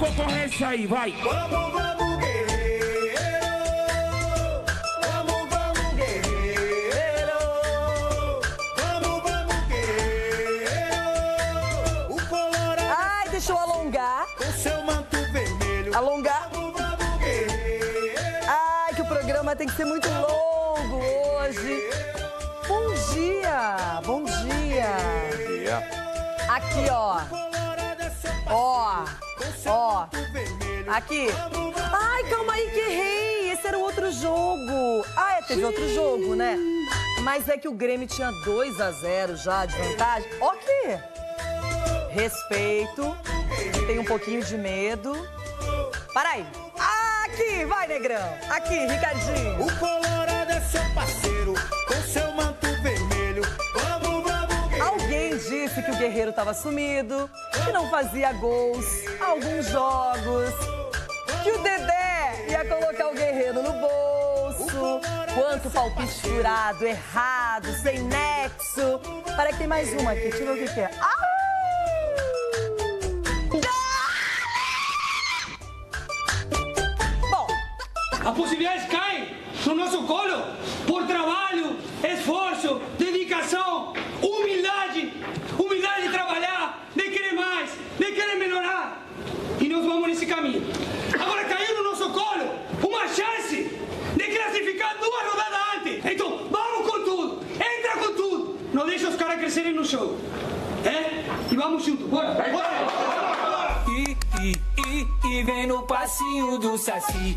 concorrência aí, vai. Vamos, vamos, guerreiro. Vamos, vamos, guerreiro. Vamos, vamos, guerreiro. O colorado. Ai, deixa eu alongar. Com seu manto vermelho. Alongar. Vamos, vamos, guerreiro. Ai, que o programa tem que ser muito longo hoje. Bom dia, bom dia. Aqui, ó. Ó, ó. Aqui. Ai, calma aí que errei. Esse era o outro jogo. Ah, teve outro jogo, né? Mas é que o Grêmio tinha 2-0 já de vantagem. Ok. Respeito. Tem um pouquinho de medo. Para aí. Aqui, vai, negrão. Aqui, Ricardinho. O colorado é seu parceiro, com seu manto vermelho. Vamos, vamos, guerreiro. Alguém disse que o Guerreiro estava sumido, que não fazia gols há alguns jogos, que o Dedé ia colocar o Guerreiro no bolso. Quanto palpite furado, errado, sem nexo. Para que tem mais uma aqui, deixa eu ver o que é. As possibilidades caem no nosso colo por trabalho, esforço, dedicação, humildade. Humildade de trabalhar, de querer mais, de querer melhorar. E nós vamos nesse caminho. Agora caiu no nosso colo uma chance de classificar 2 rodadas antes. Então vamos com tudo, entra com tudo. Não deixa os caras crescerem no jogo. E vamos juntos, bora. E vem no passinho do Saci.